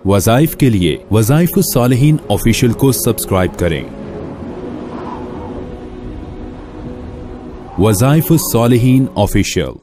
वज़ाइफ के लिए वज़ाइफ़ुस्सालिहीन ऑफिशियल को सब्सक्राइब करें। वज़ाइफ़ुस्सालिहीन ऑफिशियल।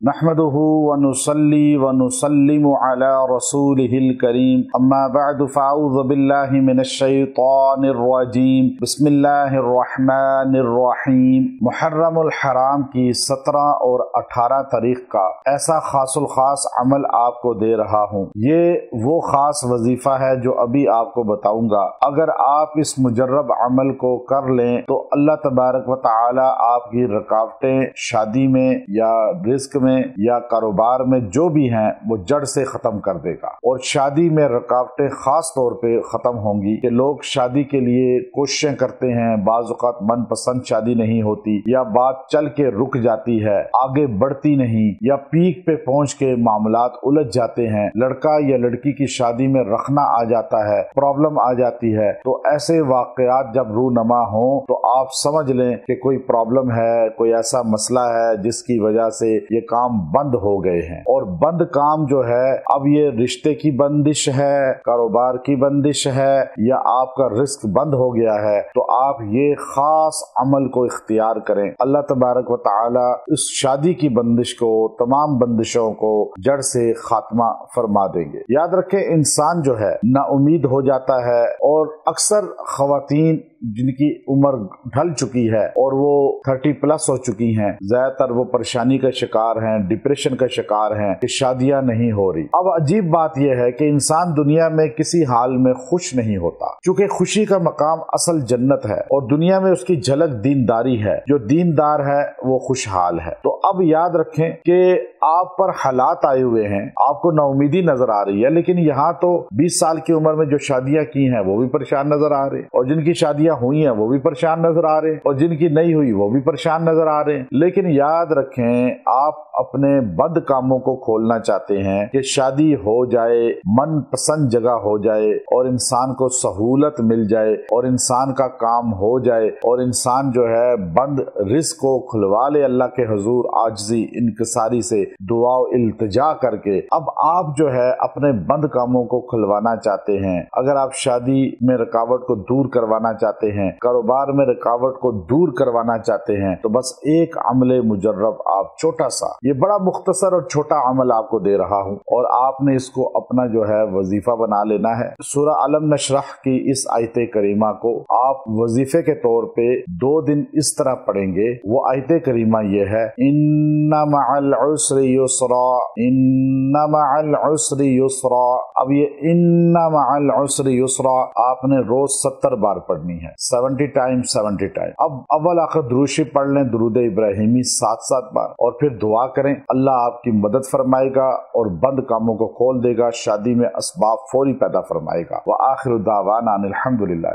नहमदुहु व नुसल्ली व नुसल्लिमु अला रसूलिहिल करीम, अम्मा बअदु फ़अऊज़ु बिल्लाहि मिनश शैतानिर रजीम, बिस्मिल्लाहिर रहमानिर रहीम। मुहर्रमुल हराम की 17 और 18 तारीख का ऐसा खासुल खास अमल आपको दे रहा हूँ। ये वो खास वजीफा है जो अभी आपको बताऊंगा। अगर आप इस मुजर्रब अमल को कर लें तो अल्लाह तबारक व तआला आपकी रुकावटें शादी में या रिस्क में या कारोबार में जो भी हैं वो जड़ से खत्म कर देगा। और शादी में रुकावटें खास तौर पे खत्म होंगी कि लोग शादी के लिए कोशिशें करते हैं, बाज़ औक़ात मनपसंद शादी नहीं होती या बात चल के रुक जाती है, आगे बढ़ती नहीं या पीक पे पहुंच के मामलात उलझ जाते हैं, लड़का या लड़की की शादी में रखना आ जाता है, प्रॉब्लम आ जाती है। तो ऐसे वाक़यात जब रूनमा हो तो आप समझ लें कि कोई प्रॉब्लम है, कोई ऐसा मसला है जिसकी वजह से ये काम बंद हो गए हैं। और बंद काम जो है, अब ये रिश्ते की बंदिश है, कारोबार की बंदिश है या आपका रिस्क बंद हो गया है, तो आप ये खास अमल को इख्तियार करें। अल्लाह तबारक व तआला इस शादी की बंदिश को, तमाम बंदिशों को जड़ से खात्मा फरमा देंगे। याद रखें, इंसान जो है ना उम्मीद हो जाता है और अक्सर खवातीन जिनकी उम्र ढल चुकी है और वो 30+ हो चुकी हैं, ज्यादातर वो परेशानी का शिकार हैं, डिप्रेशन का शिकार हैं कि शादियां नहीं हो रही। अब अजीब बात यह है कि इंसान दुनिया में किसी हाल में खुश नहीं होता, क्योंकि खुशी का मकाम असल जन्नत है और दुनिया में उसकी झलक दीनदारी है। जो दीनदार है वो खुशहाल है। तो अब याद रखें कि आप पर हालात आए हुए हैं, आपको नाउमीदी नजर आ रही है, लेकिन यहाँ तो 20 साल की उम्र में जो शादियां की हैं वो भी परेशान नजर आ रहे हैं, और जिनकी शादियां हुई हैं वो भी परेशान नजर आ रहे हैं, और जिनकी नहीं हुई वो भी परेशान नजर आ रहे हैं। लेकिन याद रखें, आप अपने बद कामों को खोलना चाहते हैं कि शादी हो जाए, मन पसंद जगह हो जाए और इंसान को सहूलत मिल जाए और इंसान का काम हो जाए और इंसान जो है बंद रिस्क को खुलवा ले अल्लाह के हुजूर आजिज़ी इनकिसारी से दुआ इल्तिजा करके। अब आप जो है अपने बंद कामों को खुलवाना चाहते हैं। अगर आप शादी में रुकावट को दूर करवाना चाहते हैं, कारोबार में रुकावट को दूर करवाना चाहते हैं, तो बस एक अमले मुजर्रब आप छोटा सा, ये बड़ा मुख्तसर और छोटा अमल आपको दे रहा हूँ और आपने इसको अपना जो है वजीफा बना लेना है। सूरह अलम नशरह की इस आयत करीमा को आप वजीफे के तौर पे 2 दिन इस तरह पढ़ेंगे। वो आयत करीमा ये है, इन्ना मअल उसरि युसरा, इन्ना मअल उसरि युसरा। अब ये इन्ना मअल उसरि युसरा आपने रोज 70 बार पढ़नी है, 70 टाइम्स 70 टाइम। अब अव्वल आखिर दुरूशी पढ़ लें, दुरूद इब्राहिमी 7 बार, और फिर दुआ करें। अल्लाह आपकी मदद फरमाएगा और बंद कामों को खोल देगा, शादी में असबाब फौरी पैदा फरमाएगा। व आखिर दावाना अनिल हम्दुलिल्लाह।